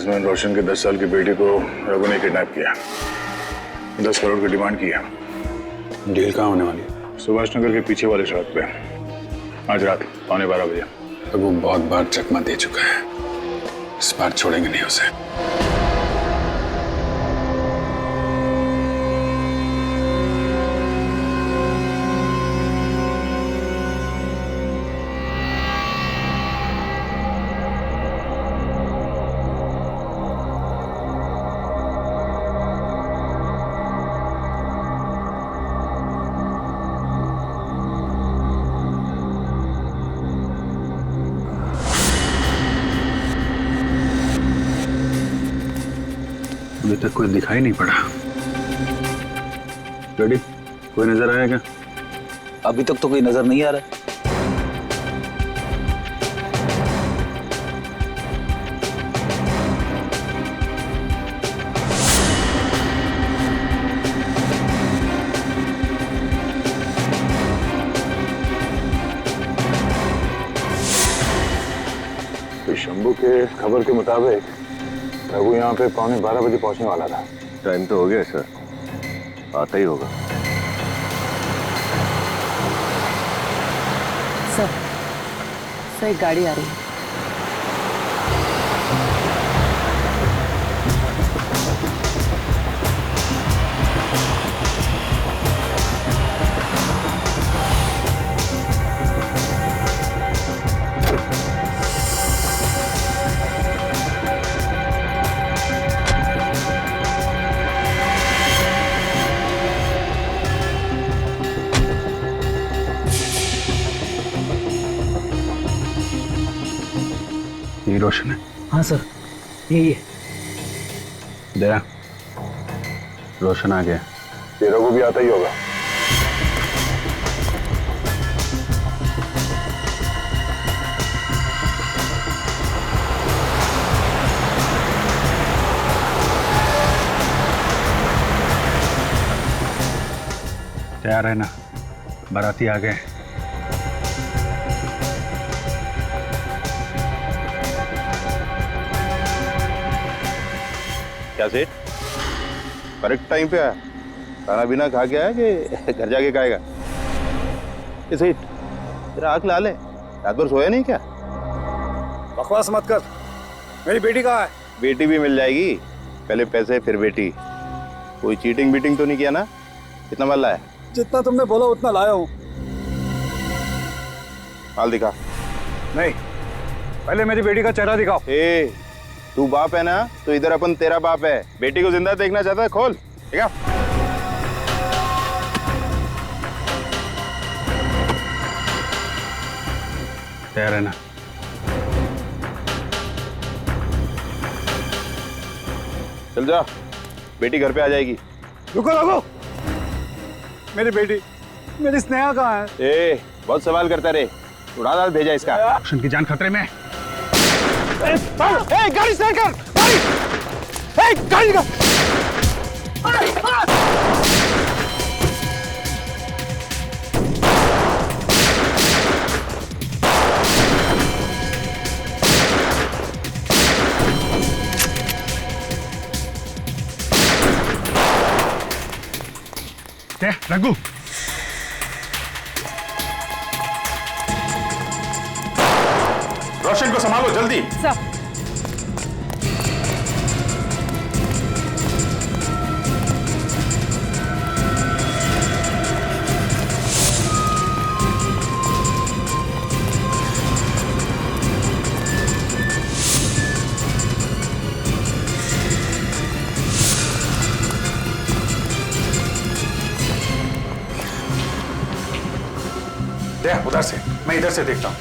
Businessman रोशन के 10 साल की बेटी को रघु ने किडनैप किया। 10 करोड़ की डिमांड की है। डील कहाँ होने वाली है? सुभाष नगर के पीछे वाले सड़क पे आज रात 12:15 बजे। रघु बहुत बार चकमा दे चुका है, इस बार छोड़ेंगे नहीं उसे। अभी तक कोई दिखाई नहीं पड़ा। रेडी? कोई नजर आया क्या? अभी तक तो कोई नजर नहीं आ रहा। तो शंभू के खबर के मुताबिक रघु यहाँ पे 12:15 बजे पहुंचने वाला था। टाइम तो हो गया सर, आता ही होगा। सर एक गाड़ी आ रही है। ये रोशन है? हाँ सर, यही है। दया, रोशन आ गया। ये रघु भी आता ही होगा। तैयार है ना? बाराती आ गए। क्या सेठ, करेक्ट टाइम पे आया? खाना पीना खा के आया कि घर जाके खाएगा? ये सेठ, तेरा आँख लाल है, रात भर सोया नहीं क्या? बकवास मत कर। मेरी बेटी कहाँ है? बेटी भी मिल जाएगी, पहले पैसे फिर बेटी। कोई चीटिंग बीटिंग तो नहीं किया ना? कितना माल लाया? जितना तुमने बोला उतना लाया हूँ। माल दिखा। नहीं, पहले मेरी बेटी का चेहरा दिखाओ। ए, तू बाप है ना, तो इधर अपन तेरा बाप है। बेटी को जिंदा देखना चाहता है? खोल, ठीक है? तैयार है ना? चल जा, बेटी घर पे आ जाएगी। रुको रुको, मेरी बेटी, मेरी स्नेहा कहाँ है? ए, बहुत सवाल करता रे, उड़ा दाल भेजा इसका। रोशन की जान खतरे में है। गाड़ी स्टैंड कर, गाड़ी का। रघु, रोशन को संभालो जल्दी। सर दया, उधर से, मैं इधर से देखता हूँ।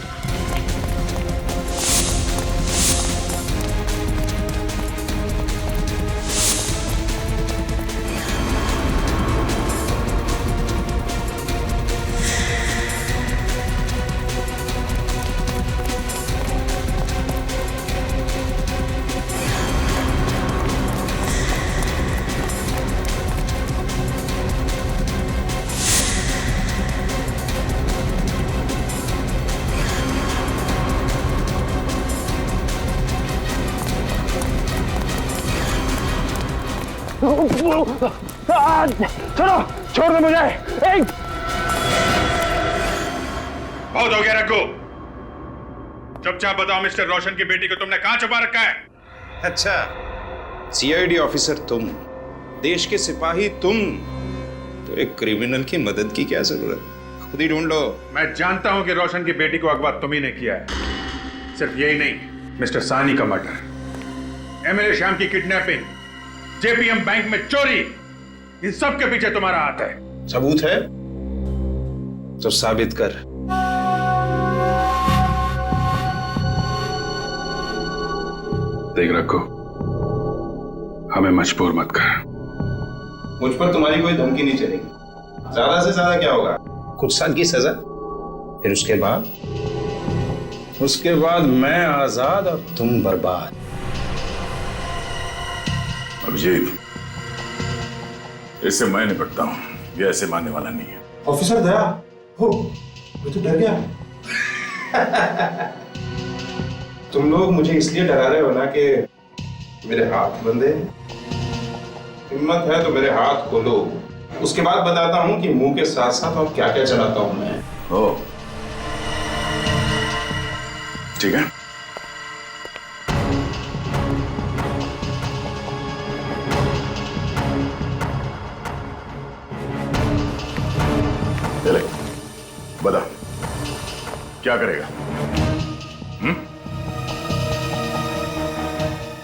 छोड़ो, छोड़ दो मुझे। बहुत हो गया रघु। चुपचाप बताओ मिस्टर रोशन की बेटी को तुमने कहां छुपा रखा है? अच्छा, सीआईडी ऑफिसर तुम, देश के सिपाही तुम, तो एक क्रिमिनल की मदद की क्या जरूरत? खुद ही ढूंढ लो। मैं जानता हूं कि रोशन की बेटी को अगवा तुम ही ने किया है। सिर्फ यही नहीं, मिस्टर सानी का मर्डर, एमएलए श्याम की किडनैपिंग, जेपीएम बैंक में चोरी, इन सब के पीछे तुम्हारा हाथ है। सबूत है तो साबित कर। देख रखो, हमें मजबूर मत कर। मुझ पर तुम्हारी कोई धमकी नहीं चलेगी। ज्यादा से ज्यादा क्या होगा, कुछ साल की सजा, फिर उसके बाद मैं आजाद और तुम बर्बाद। अभिजीत, इससे मैं निपटता हूं, ये ऐसे मानने वाला नहीं है। ऑफिसर दया हो, मैं तो डर गया। तुम लोग मुझे इसलिए डरा रहे हो ना कि मेरे हाथ बंधे। हिम्मत है तो मेरे हाथ खोलो, उसके बाद बताता हूं कि मुंह के साथ साथ और क्या क्या चलाता हूं मैं। ओ, ठीक है। चले, बता क्या करेगा?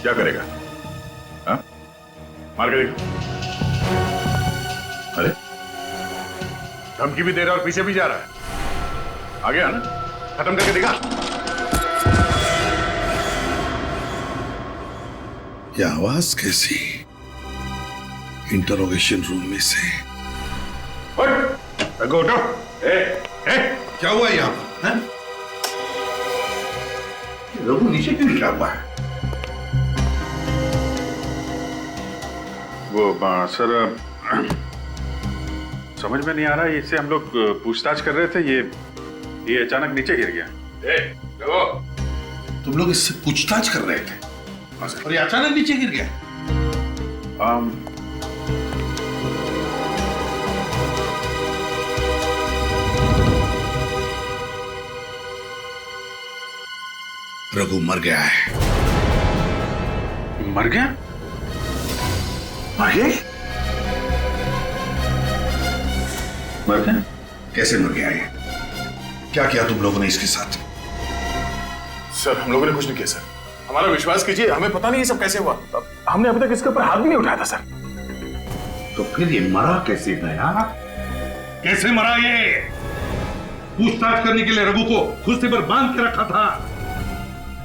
क्या करेगा? हाँ? मार के देखो। अरे, धमकी भी दे रहा है और पीछे भी जा रहा है। आ गया ना? खत्म करके दिखा। यह आवाज कैसी? इंटरोगेशन रूम में से। उठ, उठो। क्या हुआ यहाँ पर? रघु नीचे क्यों गिरा हुआ है? वो सर, समझ में नहीं आ रहा, इससे हम लोग पूछताछ कर रहे थे, ये अचानक नीचे गिर गया। तुम लोग इससे पूछताछ कर रहे थे और ये अचानक नीचे गिर गया? रघु मर गया है। मर गया? मर गया? मर गया? कैसे मर गया ये? क्या किया तुम लोगों ने इसके साथ? सर, हम लोगों ने कुछ नहीं किया सर। हमारा विश्वास कीजिए, हमें पता नहीं ये सब कैसे हुआ। हमने अभी तक इसके ऊपर हाथ भी नहीं उठाया था सर। तो फिर ये मरा कैसे गया? कैसे मरा ये? पूछताछ करने के लिए रघु को कुर्सी पर बांध के रखा था,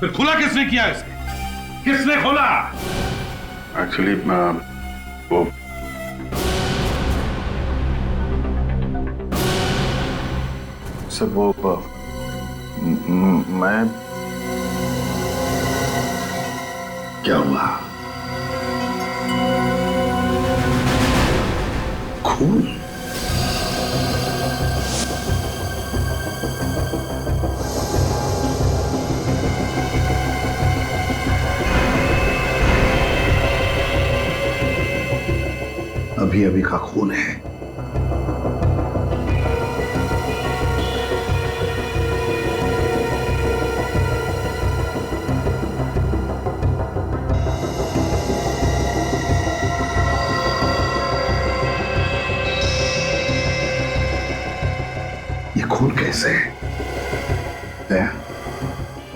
फिर खुला किसने किया इसे? किसने खोला? एक्चुअली वो सर, वो मैं क्या हुआ? खून? अभी अभी का खून है। ये खून कैसे है?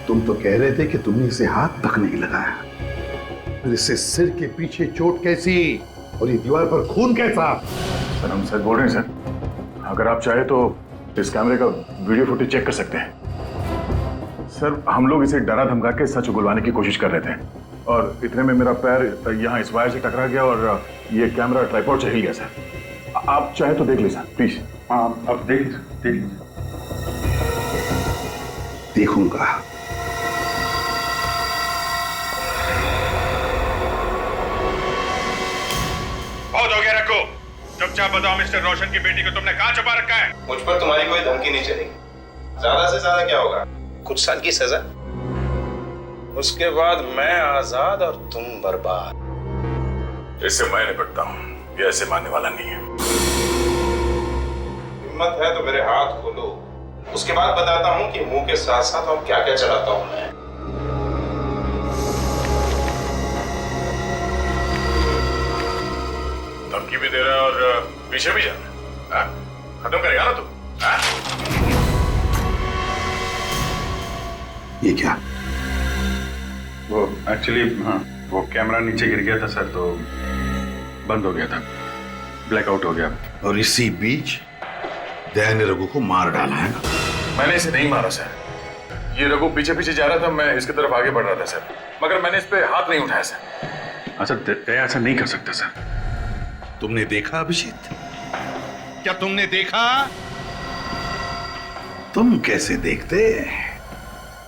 तुम तो कह रहे थे कि तुमने इसे हाथ तक नहीं लगाया, फिर इससे सिर के पीछे चोट कैसी और ये दीवार पर खून कैसा? सर, हम सच बोल रहे हैं सर। अगर आप चाहे तो इस कैमरे का वीडियो फुटेज चेक कर सकते हैं। सर, हम लोग इसे डरा धमका के सच उगलवाने की कोशिश कर रहे थे और इतने में मेरा पैर यहाँ इस वायर से टकरा गया और ये कैमरा ट्राइपॉड से हिल गया सर। आप चाहे तो देख लीजिए सर, प्लीज। अब देख लीजिए। देखूंगा। बहुत हो गया रखो। चुपचाप बताओ मिस्टर रोशन की बेटी को तुमने कहां छुपा रखा है? मुझ पर तुम्हारी कोई धमकी नहीं चलेगी। ज्यादा से ज्यादा क्या होगा, कुछ साल की सजा, उसके बाद मैं आजाद और तुम बर्बाद। इससे मैं निपटता हूँ, ये ऐसे मानने वाला नहीं है। हिम्मत है तो मेरे हाथ खोलो, उसके बाद बताता हूँ कि मुंह के साथ साथ और क्या क्या चलाता हूँ मैं। धमकी भी दे रहा है और पीछे भी जा रहा है। खत्म करेगा ना तू? ये क्या? वो एक्चुअली हाँ, वो कैमरा नीचे गिर गया था सर, तो बंद हो गया था, ब्लैकआउट हो गया। और इसी बीच दया ने रघु को मार डाला है ना? मैंने इसे नहीं मारा सर, ये रघु पीछे पीछे जा रहा था, मैं इसकी तरफ आगे बढ़ रहा था सर, मगर मैंने इस पे हाथ नहीं उठाया सर। हाँ सर, दया ऐसा नहीं कर सकता सर। तुमने देखा अभिजीत? क्या तुमने देखा? तुम कैसे देखते?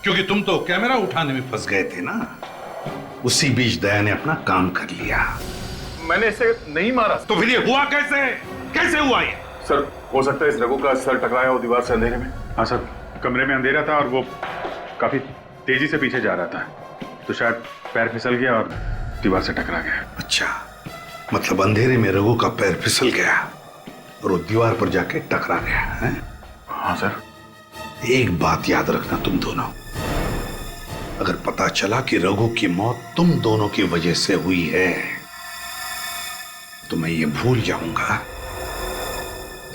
क्योंकि तुम तो कैमरा उठाने में फंस गए थे ना। उसी बीच दया ने अपना काम कर लिया। मैंने इसे नहीं मारा। तो फिर ये हुआ कैसे? कैसे हुआ ये? सर हो सकता है इस रघु का सर टकराया हो दीवार से अंधेरे में। हाँ सर, कमरे में अंधेरा था और वो काफी तेजी से पीछे जा रहा था, तो शायद पैर फिसल गया और दीवार से टकरा गया। अच्छा, मतलब अंधेरे में रघु का पैर फिसल गया और वो दीवार पर जाके टकरा गया है? हाँ सर। एक बात याद रखना तुम दोनों, अगर पता चला कि रघु की मौत तुम दोनों की वजह से हुई है तो मैं ये भूल जाऊंगा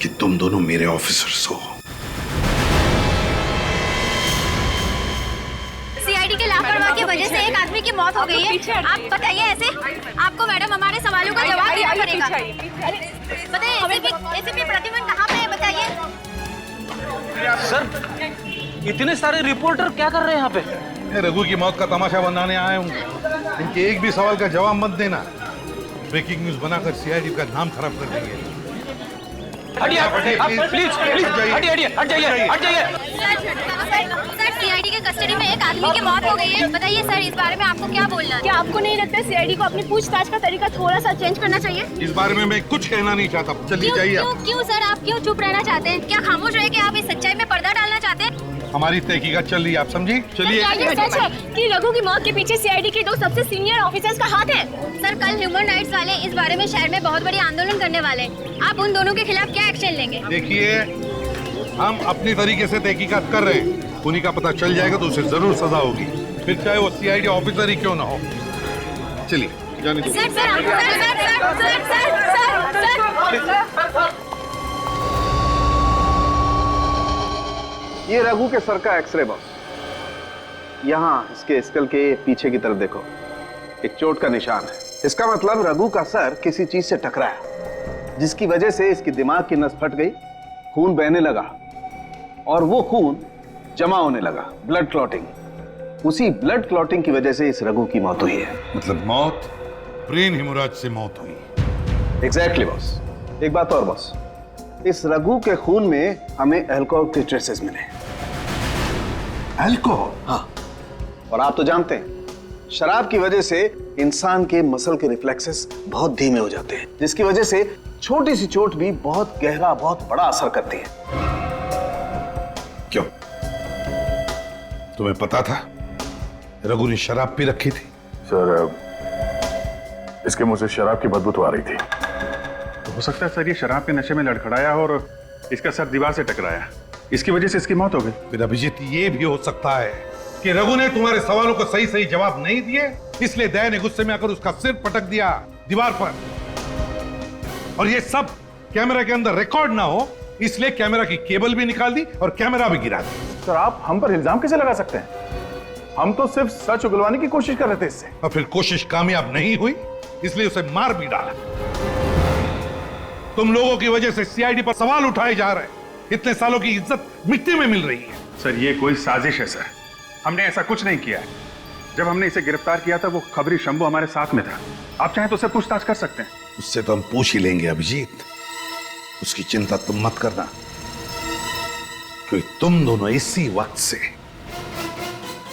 कि तुम दोनों मेरे ऑफिसर्स हो। सीआईडी के लापरवाही की वजह से एक आदमी की मौत हो गई है। आप बताइए ऐसे? आपको मैडम हमारे सवालों का जवाब देना पड़ेगा। बताइए एसीपी प्रद्युमन कहाँ पे है, बताइए। सर, इतने सारे रिपोर्टर क्या कर रहे हैं यहाँ पे? रघु की मौत का तमाशा बनाने आए हूँ। इनके एक भी सवाल का जवाब मत देना, ब्रेकिंग न्यूज बनाकर सीआईडी का नाम खराब कर देंगे। सर, सीआईडी के कस्टडी में एक आदमी की मौत हो गई है। बताइए सर, इस बारे में आपको क्या बोलना है? क्या आपको नहीं लगता सीआईडी को अपनी पूछताछ का तरीका थोड़ा सा चेंज करना चाहिए? इस बारे में मैं कुछ कहना नहीं चाहता। चलिए जाइए आप। क्यों सर, आप क्यों चुप रहना चाहते हैं? क्या खामोश रह के आप इस सच्चाई में पर्दा डालना चाहते हैं? हमारी तहकीकात चल रही है, आप समझी? चलिए। सच है कि रघु की मौत के पीछे सीआईडी के दो सबसे सीनियर ऑफिसर्स का हाथ है। सर, कल ह्यूमन राइट्स वाले इस बारे में शहर में बहुत बड़ी आंदोलन करने वाले हैं। आप उन दोनों के खिलाफ क्या एक्शन लेंगे? देखिए, हम अपनी तरीके से तहकीकात कर रहे हैं। उन्हीं का पता चल जाएगा तो उसे जरूर सजा होगी, फिर चाहे वो सीआईडी ऑफिसर ही क्यों ना हो। चलिए जाने दो। ये रघु के सर का एक्सरे बॉस। यहाँ इसके स्कल के पीछे की तरफ देखो, एक चोट का निशान है। इसका मतलब रघु का सर किसी चीज से टकराया, जिसकी वजह से इसकी दिमाग की नस फट गई, खून बहने लगा और वो खून जमा होने लगा, ब्लड क्लॉटिंग। उसी ब्लड क्लॉटिंग की वजह से इस रघु की मौत हुई है। मतलब मौत ब्रेन हेमोरेज से मौत हुई। Exactly boss. एक बात और बॉस, इस रघु के खून में हमें अल्कोहल के ट्रेसेस मिले। अल्कोहल? हाँ, और आप तो जानते हैं शराब की वजह से इंसान के मसल के रिफ्लेक्सेस बहुत धीमे हो जाते हैं, जिसकी वजह से छोटी सी चोट भी बहुत गहरा, बहुत बड़ा असर करती है। क्यों? तुम्हें पता था रघु ने शराब पी रखी थी? सर, इसके मुंह से शराब की बदबू तो आ रही थी। तो हो सकता है सर ये शराब के नशे में लड़खड़ाया और इसका सर दीवार से टकराया, इसकी वजह से इसकी मौत हो गई। फिर अभिजीत, ये भी हो सकता है कि रघु ने तुम्हारे सवालों को सही सही जवाब नहीं दिए, इसलिए दया ने गुस्से में आकर उसका सिर पटक दिया दीवार पर, और ये सब कैमरा के अंदर रिकॉर्ड ना हो इसलिए कैमरा की केबल भी निकाल दी और कैमरा भी गिरा दी। सर, आप हम पर इल्जाम कैसे लगा सकते हैं? हम तो सिर्फ सच उगलवाने की कोशिश कर रहे थे इससे। और फिर कोशिश कामयाब नहीं हुई इसलिए उसे मार भी डाला। तुम लोगों की वजह से सीआईडी पर सवाल उठाए जा रहे हैं, इतने सालों की इज्जत मिट्टी में मिल रही है। सर, ये कोई साजिश है सर, हमने ऐसा कुछ नहीं किया है। जब हमने इसे गिरफ्तार किया था वो खबरी शंभू हमारे साथ में था। आप चाहें तो उससे पूछताछ कर सकते हैं। उससे तो हम पूछ ही लेंगे अभिजीत, उसकी चिंता तुम मत करना, क्योंकि तुम दोनों इसी वक्त से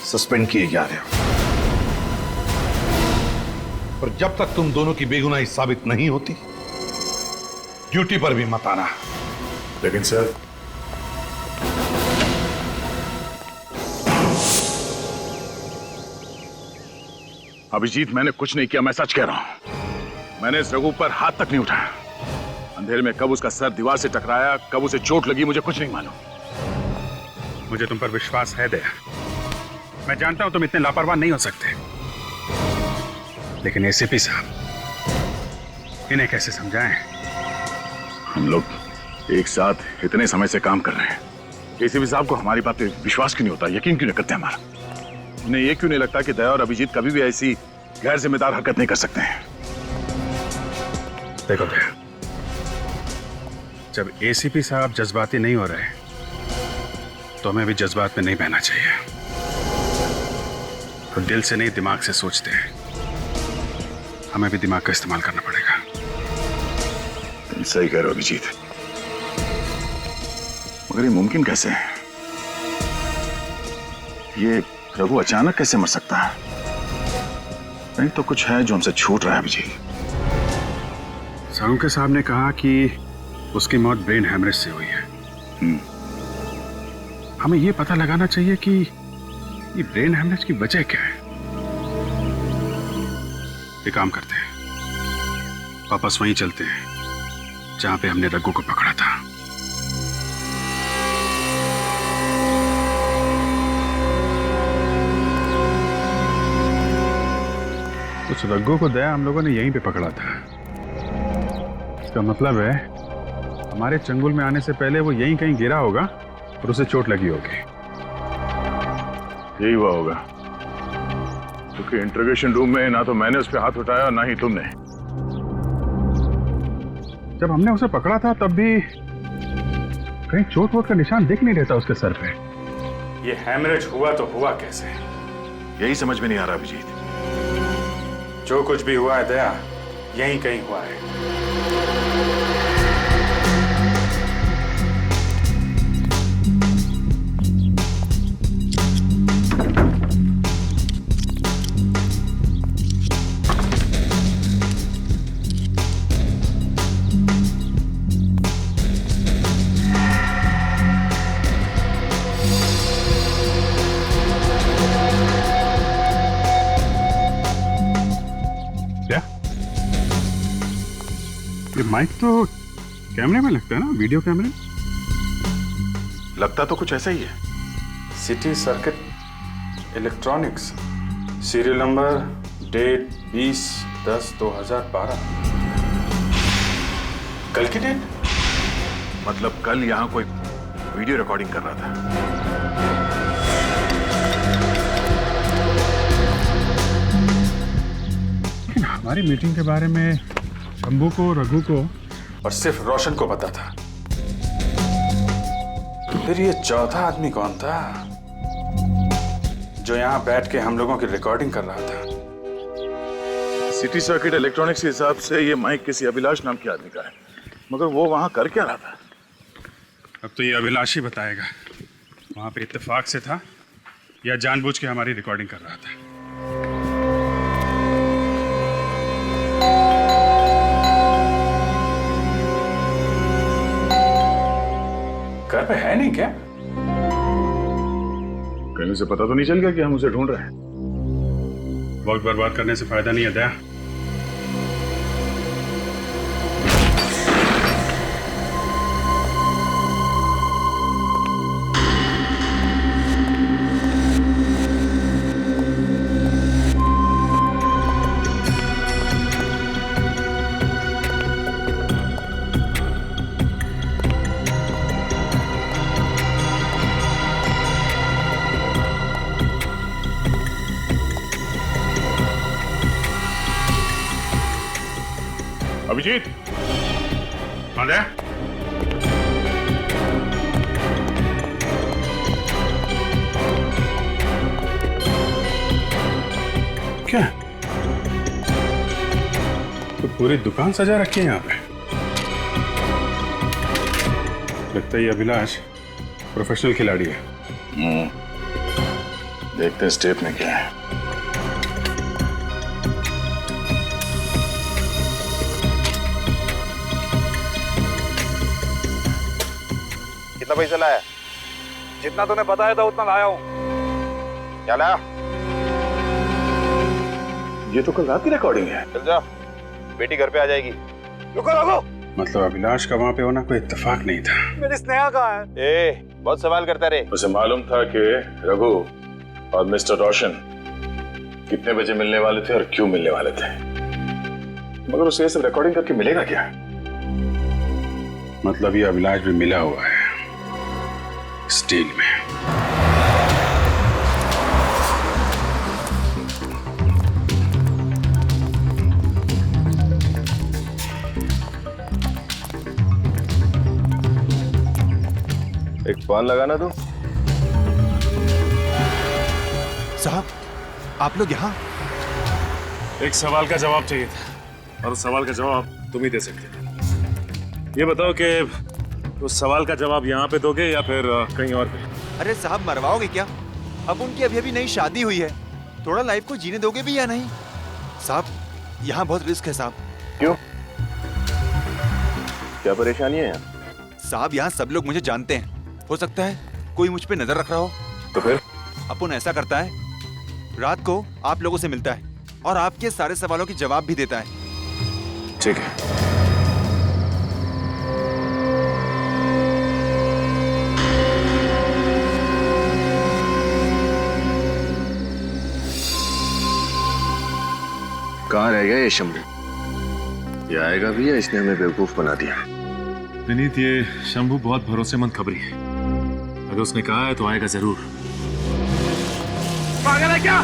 सस्पेंड किए जा रहे हो। और जब तक तुम दोनों की बेगुनाही साबित नहीं होती ड्यूटी पर भी मत आना। लेकिन सर, अभिजीत, मैंने कुछ नहीं किया, मैं सच कह रहा हूं। मैंने इस रघु पर हाथ तक नहीं उठाया। अंधेरे में कब उसका सर दीवार से टकराया, कब उसे चोट लगी, मुझे कुछ नहीं मालूम। मुझे तुम पर विश्वास है दया। मैं जानता हूं तुम इतने लापरवाह नहीं हो सकते, लेकिन एसीपी साहब, इन्हें कैसे समझाएं? हम लोग एक साथ इतने समय से काम कर रहे हैं। एसीपी साहब को हमारी बात पे विश्वास क्यों नहीं होता, यकीन क्यों नहीं करते हमारा? उन्हें ये क्यों नहीं लगता कि दया और अभिजीत कभी भी ऐसी गैर जिम्मेदार हरकत नहीं कर सकते हैं? देखो दया, जब एसीपी साहब जज्बाती नहीं हो रहे तो हमें भी जज्बात में नहीं बहना चाहिए। तो दिल से नहीं दिमाग से सोचते हैं, हमें भी दिमाग का इस्तेमाल करना पड़ेगा। तुम सही कह रहे हो अभिजीत, मगर ये मुमकिन कैसे है? ये रघु अचानक कैसे मर सकता है? नहीं तो कुछ है जो हमसे छूट रहा है अभिजीत। साहू साहब ने कहा कि उसकी मौत ब्रेन हैमरेज से हुई है। हमें यह पता लगाना चाहिए कि ये ब्रेन हैमरेज की वजह क्या है। एक काम करते हैं, वापस वहीं चलते हैं जहां पे हमने रघु को पकड़ा था। उस रघु को दया हम लोगों ने यहीं पे पकड़ा था। इसका मतलब है हमारे चंगुल में आने से पहले वो यहीं कहीं गिरा होगा और उसे चोट लगी होगी। यही हुआ होगा, क्योंकि इंटरोगेशन रूम में ना तो मैंने उस पर हाथ उठाया और ना ही तुमने। जब हमने उसे पकड़ा था तब भी कहीं चोट वोट का निशान दिख नहीं रहता उसके सर पे। ये हैमरेज हुआ तो हुआ कैसे? यही समझ में नहीं आ रहा अभिजीत। जो कुछ भी हुआ है दया, यहीं कहीं हुआ है। ये माइक तो कैमरे में लगता है ना, वीडियो कैमरे। लगता तो कुछ ऐसा ही है। City circuit electronics, serial number, date 20/10/2012। कल की डेट? मतलब कल यहाँ कोई वीडियो रिकॉर्डिंग कर रहा था। लेकिन हमारी मीटिंग के बारे में शंभू को, रघु को और सिर्फ रोशन को पता था। तो फिर ये चौथा आदमी कौन था जो यहाँ बैठ के हम लोगों की रिकॉर्डिंग कर रहा था? सिटी सर्किट इलेक्ट्रॉनिक्स के हिसाब से ये माइक किसी अभिलाष नाम के आदमी का है, मगर वो वहां कर क्या रहा था? अब तो ये अभिलाष ही बताएगा वहां पे इत्तेफाक से था या जानबूझ के हमारी रिकॉर्डिंग कर रहा था। घर पे है नहीं क्या? कहीं उसे पता तो नहीं चल गया कि हम उसे ढूंढ रहे हैं? वक्त बर्बाद करने से फायदा नहीं है दया। अभिजीत, हाँ दया? क्या तो पूरी दुकान सजा रखी है यहाँ पे? लगता है ये अभिलाष प्रोफेशनल खिलाड़ी है। देखते हैं स्टेप में क्या है। कितना पैसा लाया? जितना तूने बताया था उतना लाया हूं। क्या लाया? ये तो कल रात की रिकॉर्डिंग है। चल जा। बेटी घर पे आ जाएगी। रुको रुको, मतलब अभिलाष का वहां पे होना कोई इत्तेफाक नहीं था। मेरी स्नेहा कहाँ है? बहुत सवाल करता रे। उसे मालूम था कि रघु और मिस्टर रोशन कितने बजे मिलने वाले थे और क्यों मिलने वाले थे, मगर उसे ये सब रिकॉर्डिंग करके मिलेगा क्या? मतलब ये अभिलाष भी मिला हुआ है स्टील में। एक फोन लगाना तू। साहब, आप लोग यहाँ? एक सवाल का जवाब चाहिए था और उस सवाल का जवाब तुम ही दे सकते हो। ये बताओ कि उस सवाल का जवाब यहाँ पे दोगे या फिर कहीं और पे? अरे साहब, मरवाओगे क्या? अब उनकी अभी नई शादी हुई है, थोड़ा लाइफ को जीने दोगे भी या नहीं? साहब, यहाँ बहुत रिस्क है साहब। क्यों, क्या परेशानी है यहाँ? साहब, यहाँ सब लोग मुझे जानते हैं, हो सकता है कोई मुझ पे नजर रख रहा हो। तो फिर? अपुन ऐसा करता है, रात को आप लोगों से मिलता है और आपके सारे सवालों के जवाब भी देता है। ठीक है। कहाँ रह गया ये शंभू? ये आएगा भी या इसने हमें बेवकूफ बना दिया? विनीत, ये शंभू बहुत भरोसेमंद खबरी है। अगर उसने कहा है तो आएगा जरूर। पागल है क्या?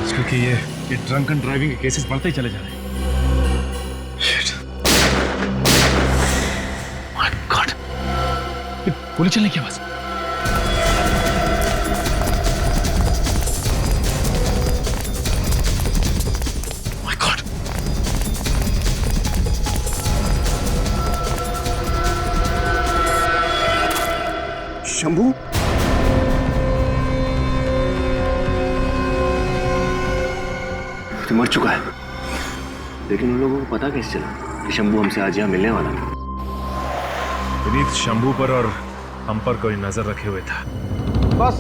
आजकल के ये ड्रंकन ड्राइविंग के केसेस बढ़ते ही चले जा रहे हैं। माय गॉड, गोली चलने की आवाज। My God, Shambhu? तो मर चुका है, लेकिन उन लोगों को पता कैसे चला कि शंभू हमसे आज यहाँ मिलने वाला है? विनीत शंभू पर और हम पर कोई नजर रखे हुए था। बस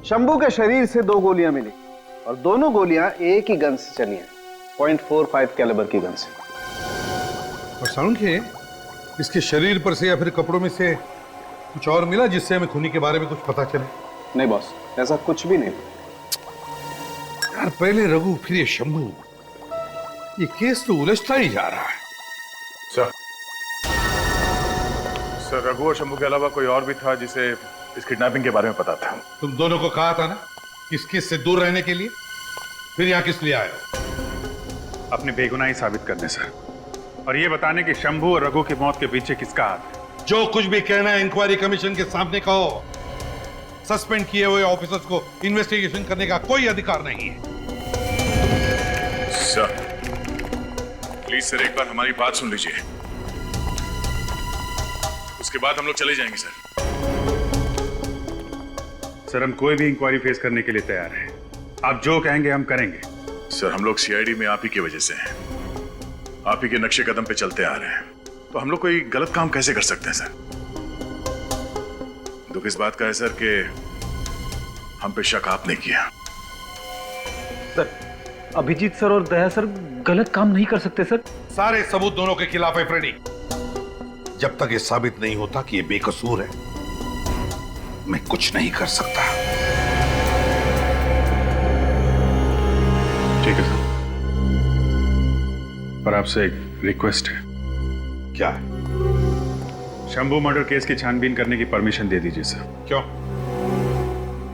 शंभू के शरीर से 2 गोलियां मिली और दोनों गोलियां एक ही गन से चली हैं, .45 कैलिबर की गन से। और साउंड के इसके शरीर पर से या फिर कपड़ों में से कुछ और मिला जिससे हमें खूनी के बारे में कुछ पता चले? नहीं बॉस, ऐसा कुछ भी नहीं। यार, पहले रघु फिर ये शंभू, ये केस तो उलझता ही जा रहा है। सर, रघु और शंभू के अलावा कोई और भी था जिसे इस किडनैपिंग के बारे में पता था? तुम दोनों को कहा था ना इस केस से दूर रहने के लिए, फिर यहाँ किस लिए आए हो? अपनी बेगुनाही साबित करने सर, और ये बताने कि शंभू और रघु की मौत के पीछे किसका हाथ है। जो कुछ भी कहना है इंक्वायरी कमीशन के सामने कहो। सस्पेंड किए हुए ऑफिसर्स को इन्वेस्टिगेशन करने का कोई अधिकार नहीं है। सर, प्लीज सर, एक बार हमारी बात सुन लीजिए, उसके बाद हम लोग चले जाएंगे सर। सर, हम कोई भी इंक्वायरी फेस करने के लिए तैयार हैं। आप जो कहेंगे हम करेंगे। सर, हम लोग सीआईडी में आप ही की वजह से हैं, आप ही के नक्शे कदम पे चलते आ रहे हैं, तो हम लोग कोई गलत काम कैसे कर सकते हैं सर? दुख इस बात का है सर कि हम पे शक आपने किया। सर, अभिजीत सर और दया सर गलत काम नहीं कर सकते सर। सारे सबूत दोनों के खिलाफ है फ्रेडी। जब तक ये साबित नहीं होता कि ये बेकसूर है, मैं कुछ नहीं कर सकता। ठीक है सर, पर आपसे एक रिक्वेस्ट है। क्या है? शंभू मर्डर केस की छानबीन करने की परमिशन दे दीजिए सर। क्यों?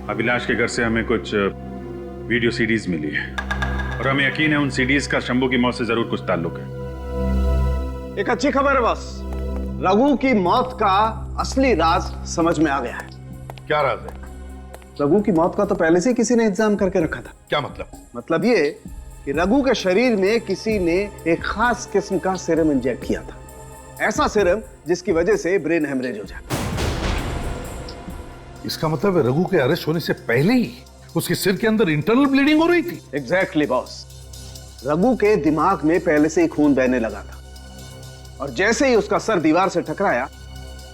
अभिलाष के घर से हमें कुछ वीडियो सीडीज मिली है और हमें यकीन है उन सीडीज का शंभू की मौत से जरूर कुछ ताल्लुक है। एक अच्छी खबर है बॉस, रघु की मौत का असली राज समझ में आ गया है। क्या राज है? रघु की मौत का तो पहले से किसी ने इंतजाम करके रखा था। क्या मतलब? मतलब ये कि रघु के शरीर में किसी ने एक खास किस्म का सीरम इंजेक्ट किया था, ऐसा सीरम जिसकी वजह से ब्रेन हेमरेज हो जाता। इसका मतलब रघु के अरेस्ट होने से पहले ही उसके सिर के अंदर इंटरनल ब्लीडिंग हो रही थी। एग्जैक्टली बॉस, रघु के दिमाग में पहले से ही खून बहने लगा था और जैसे ही उसका सर दीवार से टकराया,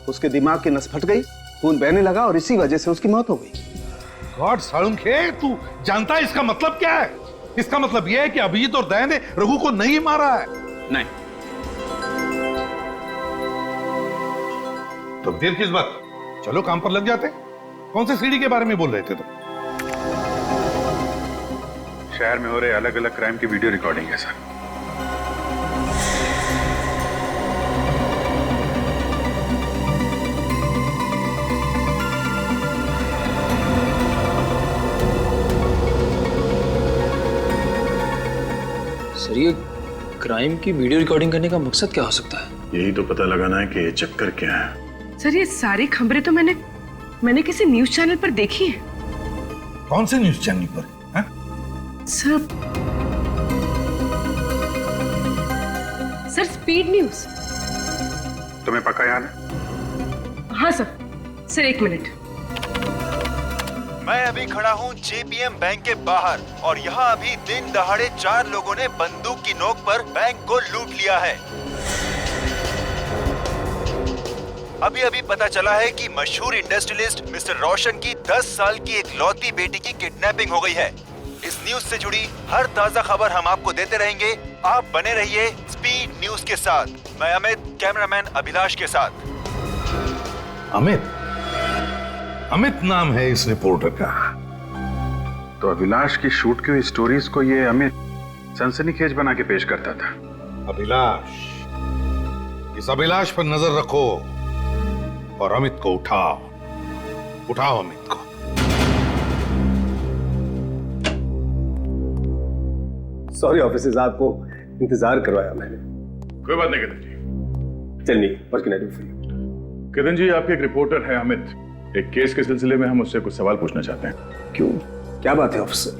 उसके दिमाग की नस फट गई, खून बहने लगा और इसी वजह से उसकी मौत हो गई। गॉड सालुंखे, तू जानता है इसका मतलब क्या है? इसका मतलब यह है कि अभिजीत और दया ने रघु को नहीं मारा है। नहीं। तो देर किस बात, चलो काम पर लग जाते हैं। कौन से सीडी के बारे में बोल रहे थे तुम? शहर में हो रहे अलग अलग क्राइम की वीडियो रिकॉर्डिंग है सर। सर ये क्राइम की वीडियो रिकॉर्डिंग करने का मकसद क्या हो सकता है? यही तो पता लगाना है कि ये चक्कर क्या है। सर ये सारी खबरें तो मैंने किसी न्यूज चैनल पर देखी है। कौन से न्यूज चैनल पर? Sir speed news. तुम्हें पक्का याद है? हाँ सर एक मिनट। मैं अभी खड़ा हूँ जेपीएम बैंक के बाहर और यहाँ अभी दिन दहाड़े 4 लोगों ने बंदूक की नोक पर बैंक को लूट लिया है। अभी अभी पता चला है कि मशहूर इंडस्ट्रियलिस्ट मिस्टर रोशन की 10 साल की एक लौती बेटी की किडनैपिंग हो गई है। इस न्यूज से जुड़ी हर ताजा खबर हम आपको देते रहेंगे। आप बने रहिए स्पीड न्यूज के साथ। मैं अमित, कैमरामैन अभिलाष के साथ। अमित नाम है इस रिपोर्टर का। तो अभिलाष की शूट की हुई स्टोरीज को ये अमित सनसनीखेज बना के पेश करता था। अभिलाष, इस अभिलाष पर नजर रखो और अमित को उठाओ अमित को। सॉरी ऑफिसर्स, आपको इंतजार करवाया मैंने। कोई बात नहीं किदन जी। चलिए, what can I do for you? किदन जी, आपके एक रिपोर्टर है अमित। एक केस के सिलसिले में हम उससे कुछ सवाल पूछना चाहते हैं। क्यों, क्या बात है ऑफिसर?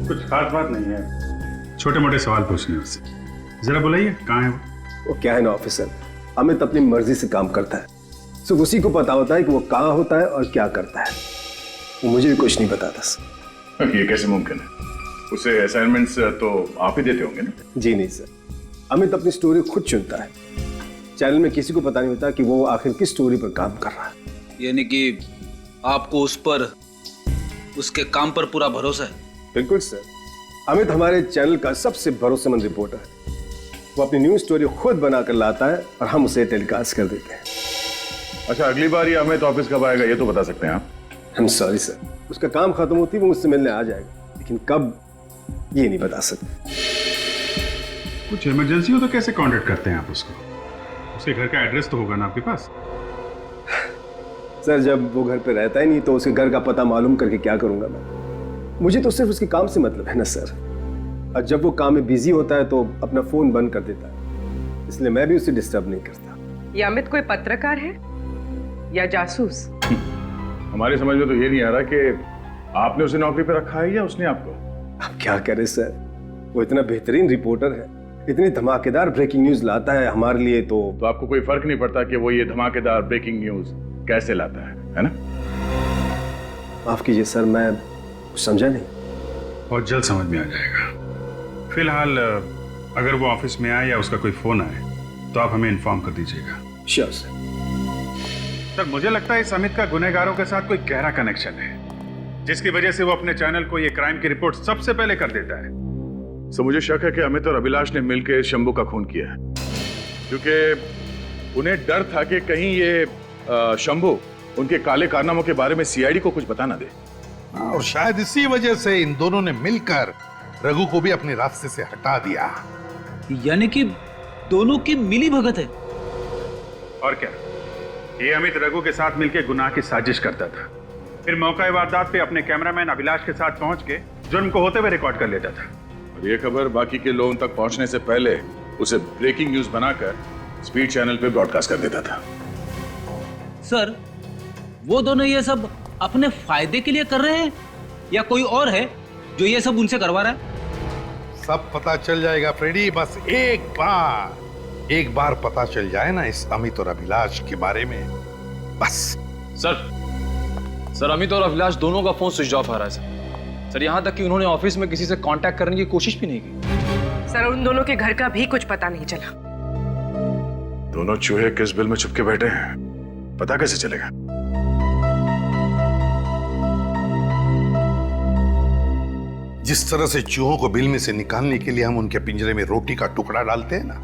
कुछ खास बात नहीं है, छोटे मोटे सवाल पूछने उससे। जरा बुलाइए, कहाँ है वो? क्या है ना ऑफिसर, अमित अपनी मर्जी से काम करता है। सिर्फ उसी को पता होता है कि वो कहाँ होता है और क्या करता है। वो मुझे भी कुछ नहीं बताता। ये कैसे मुमकिन है? उसे असाइनमेंट्स तो आप ही देते होंगे ना? जी नहीं सर, अमित अपनी स्टोरी खुद चुनता है। चैनल में किसी को पता नहीं होता कि वो आखिर किस स्टोरी पर काम कर रहा है। यानी कि आपको उस पर, उसके काम पर पूरा भरोसा है? बिल्कुल सर, अमित हमारे चैनल का सबसे भरोसेमंद रिपोर्टर है। वो अपनी न्यूज स्टोरी खुद बनाकर लाता है और हम उसे टेलीकास्ट कर देते हैं। अच्छा, अगली बार ये अमित ऑफिस कब आएगा ये तो बता सकते हैं आप? I'm sorry सर, उसका काम खत्म होती वो मुझसे मिलने आ जाएगा, लेकिन कब ये नहीं बता सकते। कुछ इमरजेंसी हो तो कैसे कांटेक्ट करते हैं आप उसको? उसके घर का एड्रेस तो होगा ना आपके पास? सर जब वो घर पे रहता ही नहीं तो उसके घर का पता मालूम करके क्या करूंगा मैं? मुझे तो सिर्फ उसके काम से मतलब है ना सर। और जब वो काम में बिजी होता है तो अपना फोन बंद कर देता है, इसलिए मैं भी उसे डिस्टर्ब नहीं करता। ये अमित कोई पत्रकार है या जासूस? हमारी समझ में तो ये नहीं आ रहा कि आपने उसे नौकरी पे रखा है या उसने आपको। अब क्या करे सर, वो इतना बेहतरीन रिपोर्टर है, इतनी धमाकेदार ब्रेकिंग न्यूज लाता है हमारे लिए। तो आपको कोई फर्क नहीं पड़ता कि वो ये धमाकेदार ब्रेकिंग न्यूज कैसे लाता है ना? माफ कीजिए सर, मैं समझा नहीं। बहुत जल्द समझ में आ जाएगा। फिलहाल अगर वो ऑफिस में आए या उसका कोई फोन आए तो आप हमें इन्फॉर्म कर दीजिएगा। Sure sir. सर मुझे लगता है इस अमित का गुनहगारों के साथ कोई गहरा कनेक्शन है, जिसकी वजह से वो अपने चैनल को ये क्राइम की रिपोर्ट सबसे पहले कर देता है। सो मुझे शक है कि अमित और अभिलाष ने मिलकर शंभू का खून किया है, क्योंकि उन्हें डर था कि कहीं ये शंभू उनके काले कारनामों के बारे में सीआईडी को कुछ बता ना दे। और शायद इसी वजह से इन दोनों ने मिलकर रघु को भी अपने रास्ते से हटा दिया। यानी कि दोनों की मिली भगत है। और क्या, ये अमित रघु के साथ मिलकर गुनाह की साजिश करता था, फिर मौका वारदात पे अपने कैमरामैन अभिलाष के साथ पहुंच के जुर्म को होते हुए रिकॉर्ड कर लेता था। और ये खबर बाकी के लोगों तक पहुंचने से पहले उसे ब्रेकिंग न्यूज बनाकर स्पीड चैनल पे ब्रॉडकास्ट कर देता था। सर वो दोनों ये सब अपने फायदे के लिए कर रहे हैं या कोई और है जो ये सब उनसे करवा रहा है? सब पता चल जाएगा फ्रेडी, बस एक बार पता चल जाए ना इस अमित और अभिलाष के बारे में, बस। सर अमित और अभिलाष दोनों का फोन स्विच ऑफ आ रहा है सर। यहाँ तक कि उन्होंने ऑफिस में किसी से कांटेक्ट करने की कोशिश भी नहीं की। सर उन दोनों के घर का भी कुछ पता नहीं चला। दोनों चूहे किस बिल में छुपके बैठे हैं, पता कैसे चलेगा? जिस तरह से चूहों को बिल में से निकालने के लिए हम उनके पिंजरे में रोटी का टुकड़ा डालते हैं ना,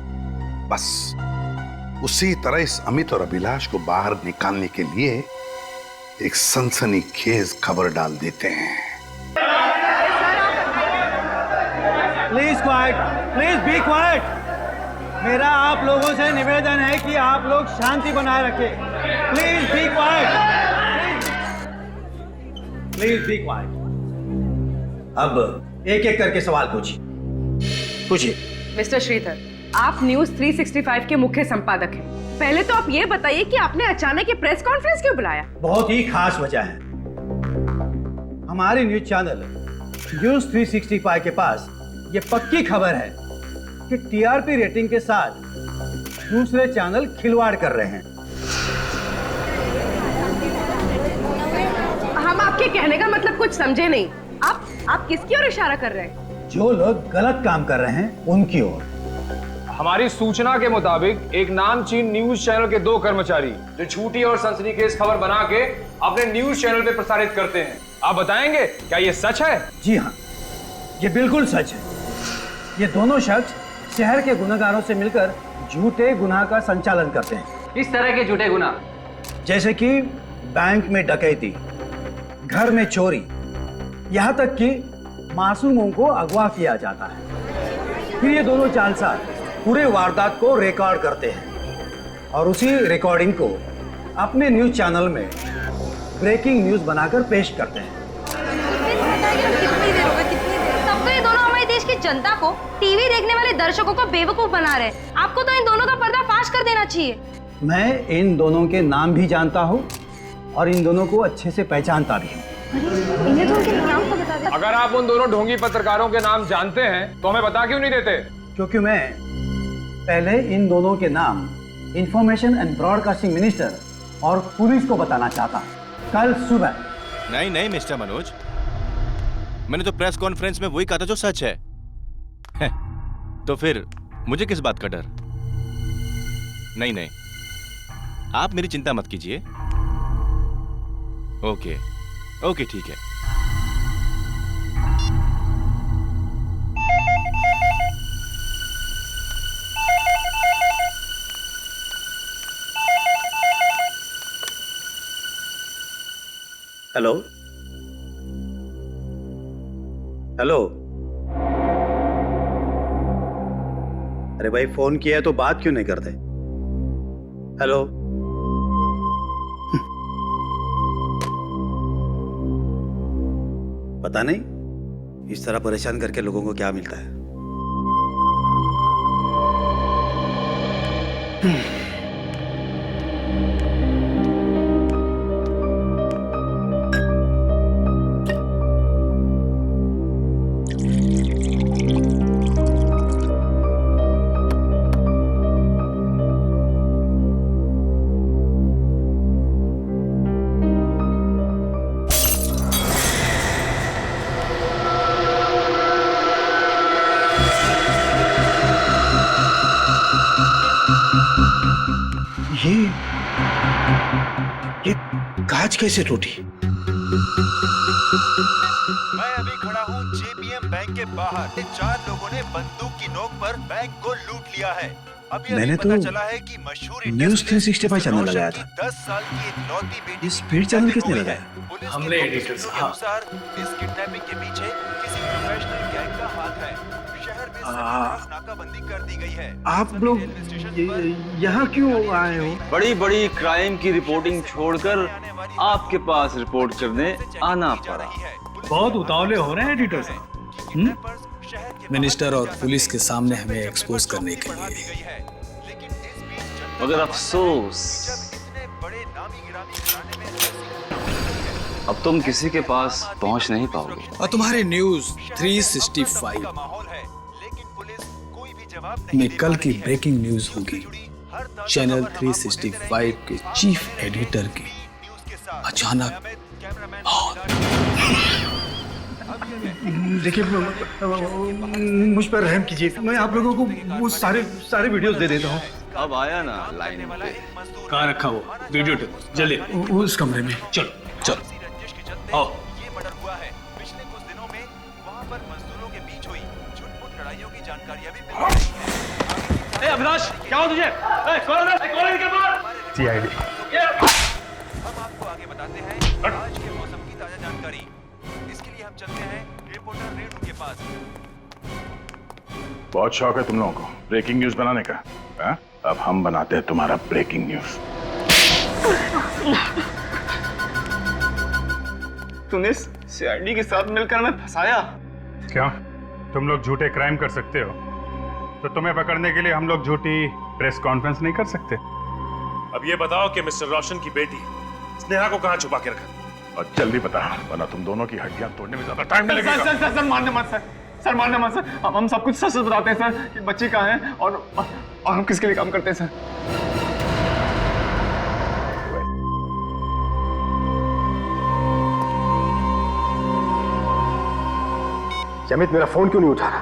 बस उसी तरह इस अमित और अभिलाष को बाहर निकालने के लिए एक सनसनीखेज खबर डाल देते हैं। Please quite, please be quite. मेरा आप लोगों से निवेदन है कि आप लोग शांति बनाए रखें। Please be quite, please be quite. अब एक एक करके सवाल पूछिए। मिस्टर श्रीधर, आप न्यूज 365 के मुख्य संपादक हैं। पहले तो आप ये बताइए कि आपने अचानक ये प्रेस कॉन्फ्रेंस क्यों बुलाया? बहुत ही खास वजह है। हमारे न्यूज चैनल न्यूज 365 के पास ये पक्की खबर है कि टीआरपी रेटिंग के साथ दूसरे चैनल खिलवाड़ कर रहे हैं। हम आपके कहने का मतलब कुछ समझे नहीं। आप किसकी ओर इशारा कर रहे हैं? जो लोग गलत काम कर रहे हैं उनकी ओर। हमारी सूचना के मुताबिक एक नामचीन न्यूज चैनल के 2 कर्मचारी जो झूठी और सनसनीखेज खबर बना के अपने न्यूज चैनल पे प्रसारित करते हैं। आप बताएंगे क्या ये सच है? जी हाँ, ये बिल्कुल सच है। ये दोनों शख्स शहर के गुनहगारों से मिलकर झूठे गुनाह का संचालन करते हैं। इस तरह के झूठे गुनाह जैसे कि बैंक में डकैती, घर में चोरी, यहाँ तक कि मासूमों को अगवा किया जाता है। फिर ये दोनों जालसाज पूरे वारदात को रिकॉर्ड करते हैं और उसी रिकॉर्डिंग को अपने न्यूज चैनल में ब्रेकिंग न्यूज बनाकर पेश करते हैं। तब तो ये दोनों हमारे देश की जनता को, टीवी देखने वाले दर्शकों को बेवकूफ बना रहे हैं। आपको तो इन दोनों का पर्दाफाश कर देना चाहिए। मैं इन दोनों के नाम भी जानता हूँ और इन दोनों को अच्छे से पहचानता भी हूँ। इन्हें तो उनके नाम तो बता दे। अगर आप उन दोनों ढोंगी पत्रकारों के नाम जानते हैं तो हमें बता क्यों नहीं देते? क्योंकि मैं पहले इन दोनों के नाम इंफॉर्मेशन एंड ब्रॉडकास्टिंग मिनिस्टर और पुलिस को बताना चाहता हूं कल सुबह। नहीं मिस्टर मनोज, मैंने तो प्रेस कॉन्फ्रेंस में वही कहा था जो सच है। तो फिर मुझे किस बात का डर? नहीं, आप मेरी चिंता मत कीजिए। ओके ठीक है। हेलो, अरे भाई फोन किया है तो बात क्यों नहीं करते? हेलो, पता नहीं इस तरह परेशान करके लोगों को क्या मिलता है। ये कांच कैसे टूटी? मैं अभी खड़ा हूँ जेपीएम बैंक के बाहर। 4 लोगों ने बंदूक की नोक पर बैंक को लूट लिया है। मैंने तो चला है कि मशहूर न्यूज 365 चैनल लगाया था। 10 साल की एक लौती बेटी ये स्पीड चैनल किसने लगाया? हमने एडिटर्स के अनुसार इस किडनैपिंग के पीछे किसी प्रोफेशनल गैंग का हाथ है। शहर में नाकाबंदी कर दी गई है। आप लोग यहाँ क्यों आए हो? बड़ी बड़ी क्राइम की रिपोर्टिंग छोड़कर आपके पास रिपोर्ट करने आना पड़ा। बहुत उतावले हो रहे हैं एडिटर साहब। मिनिस्टर और पुलिस के सामने हमें एक्सपोज करने के लिए। मगर अफसोस, अब तुम किसी के पास पहुंच नहीं पाओगे। और तुम्हारे न्यूज 365 में कल की ब्रेकिंग न्यूज होगी। चैनल 365 के चीफ एडिटर की अचानक देखिए, मुझ पर रहम कीजिए। मैं आप लोगों को वो सारे वीडियोस दे देता हूँ। अब आया ना लाइन पे। कहाँ रखा वो वीडियो टेप? जल्दी उस कमरे में। चलो ये मर्डर हुआ है। पिछले कुछ दिनों में वहां पर अभिलाष क्या हो तुझे? कौन है इनके पास? सीआईडी। हम आपको आगे बताते हैं आज के मौसम की ताजा जानकारी। इसके लिए हम चलते हैं रिपोर्टर रेणु के पास। बहुत शौक है तुम लोगों को ब्रेकिंग न्यूज बनाने का, हा? अब हम बनाते हैं तुम्हारा ब्रेकिंग न्यूज। तूने सीआईडी के साथ मिलकर हमें फंसाया। क्यों? तुम लोग झूठे क्राइम कर सकते हो, तो तुम्हें पकड़ने के लिए हम लोग झूठी प्रेस कॉन्फ्रेंस नहीं कर सकते? अब ये बताओ कि मिस्टर रोशन की बेटी स्नेहा को कहाँ छुपा के रखा? और जल्दी बता, वरना तुम दोनों की हड्डियां तोड़ने में ज्यादा टाइम नहीं लगेगा। सर मारने मत सर, सर मारने मत सर। अब हम सब कुछ सच बताते हैं सर कि बच्ची कहाँ है और हम किसके लिए काम करते हैं सर। अमित मेरा फोन क्यों नहीं उठा रहा?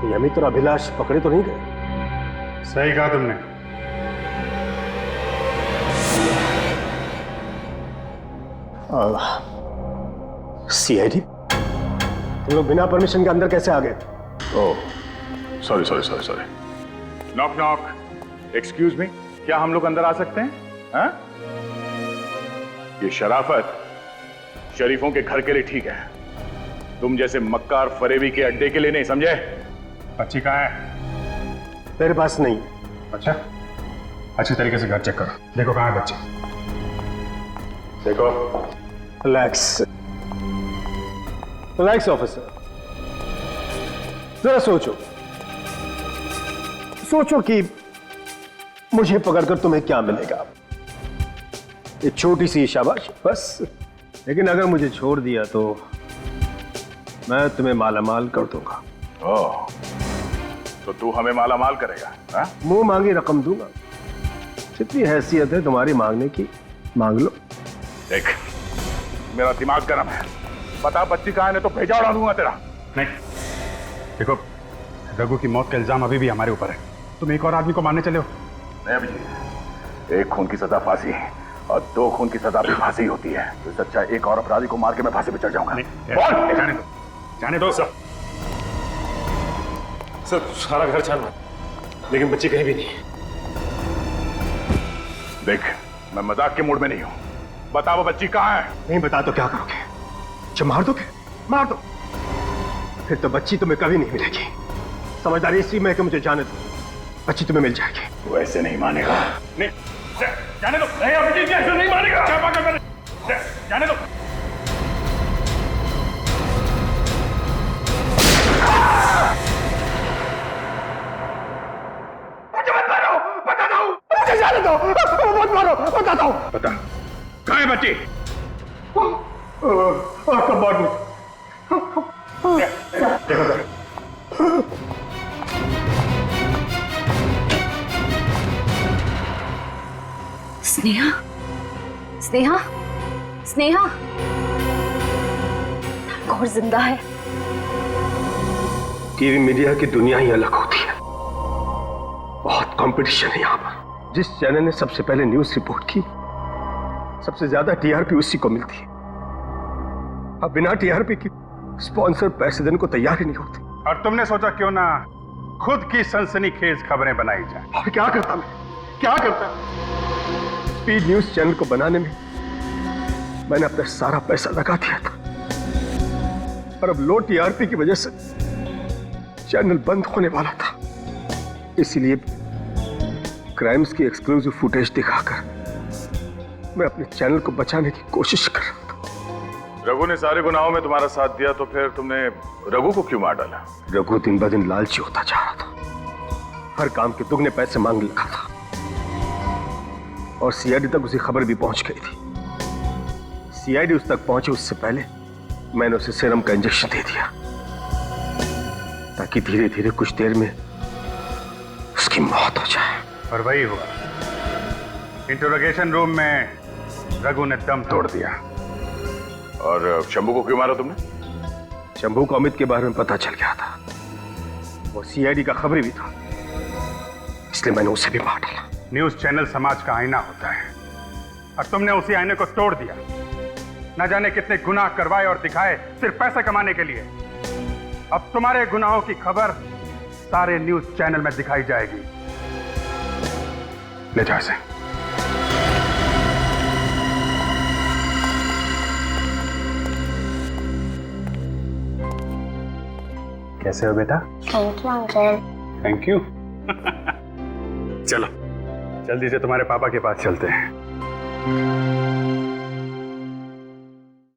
ये अमित और अभिलाष पकड़े तो नहीं गए? सही कहा तुमने। सीआईडी, तुम लोग बिना परमिशन के अंदर कैसे आ गए? Oh sorry sorry sorry sorry. Knock knock. Excuse me, क्या हम लोग अंदर आ सकते हैं? हा? ये शराफत शरीफों के घर के लिए ठीक है, तुम जैसे मक्कार फरेबी के अड्डे के लिए नहीं, समझे? बच्ची कहाँ है? मेरे पास नहीं। अच्छा, अच्छी तरीके से घर चेक करो, देखो कहाँ है बच्ची। देखो। रिलैक्स रिलैक्स ऑफिसर, जरा सोचो सोचो कि मुझे पकड़कर तुम्हें क्या मिलेगा? एक छोटी सी शाबाश बस। लेकिन अगर मुझे छोड़ दिया तो मैं तुम्हें मालामाल कर दूंगा। ओह, तो तू हमें मालामाल करेगा? हा? मुंह मांगी रकम दूंगा। जितनी हैसियत है तुम्हारी मांगने की, मांग लो। देख, मेरा दिमाग गर्म है, बता बच्ची कहाँ है, नहीं तो भेजा उड़ा दूंगा तेरा। नहीं, देखो रघु की मौत का इल्जाम अभी भी हमारे ऊपर है, तुम एक और आदमी को मारने चले हो। नहीं अभिजीत, एक खून की सजा फांसी है और 2 खून की सजा भी फांसी होती है। तो सच्चा एक और अपराधी को मार के मैं फांसी पे चढ़ जाऊंगा। बोल। जाने दो सर। सारा घर छाना, लेकिन बच्ची कहीं भी नहीं। देख, मैं मजाक के मूड में नहीं हूं, बता वो बच्ची कहाँ है? नहीं बता तो क्या करोगे? जो मार दोगे? मार दो, फिर तो बच्ची तुम्हें कभी नहीं मिलेगी। समझदारी इसी में है कि मुझे जाने दो, बच्ची तुम्हें मिल जाएगी। वो ऐसे नहीं मानेगा। नहीं, जाने दो। नहीं अभिजीत, ऐसे नहीं मानेगा। क्या बात कर? जाने दो। जाने दो, मत मारो, बताता हूँ। बता, कहाँ है बच्ची? कबर्ड में। देखो सर। स्नेहा, स्नेहा, स्नेहा, और जिंदा है। टीवी मीडिया की दुनिया ही अलग होती है, बहुत कंपटीशन है यहाँ पर। जिस चैनल ने सबसे पहले न्यूज रिपोर्ट की, सबसे ज्यादा टीआरपी उसी को मिलती है। अब बिना टीआरपी के स्पॉन्सर पैसे देने को तैयार ही नहीं होते। और तुमने सोचा क्यों ना खुद की सनसनीखेज खबरें बनाई जाए? और क्या करता मैं, क्या करता? स्पीड न्यूज चैनल को बनाने में मैंने अपना सारा पैसा लगा दिया था, और अब लो टीआरपी की वजह से चैनल बंद होने वाला था। इसलिए क्राइम्स की एक्सक्लूसिव फुटेज दिखाकर मैं अपने चैनल को बचाने की कोशिश कर रहा था। रघु ने सारे गुनाहों में तुम्हारा साथ दिया, तो फिर तुमने रघु को क्यों मार डाला? रघु दिन ब दिन लालची होता जा रहा था, हर काम के दुगने पैसे मांग लगा था, और सीआईडी तक उसी खबर भी पहुंच गई थी। सीआईडी उस तक पहुंचे उससे पहले मैंने उसे सीरम का इंजेक्शन दे दिया, ताकि धीरे धीरे कुछ देर में उसकी मौत हो जाए। और वही हुआ। इंटरोगेशन रूम में रघु ने दम तोड़ दिया। और शंभू को क्यों मारा तुमने? शंभू को अमित के बारे में पता चल गया था, वो सीआईडी का खबरी भी था, इसलिए मैंने उसे भी मार डाला। न्यूज चैनल समाज का आईना होता है, और तुमने उसी आईने को तोड़ दिया। न जाने कितने गुनाह करवाए और दिखाए सिर्फ पैसे कमाने के लिए। अब तुम्हारे गुनाहों की खबर सारे न्यूज चैनल में दिखाई जाएगी। ले जा इसे। कैसे हो बेटा? Thank you uncle. Thank you. चलो जल्दी से तुम्हारे पापा के पास चलते हैं।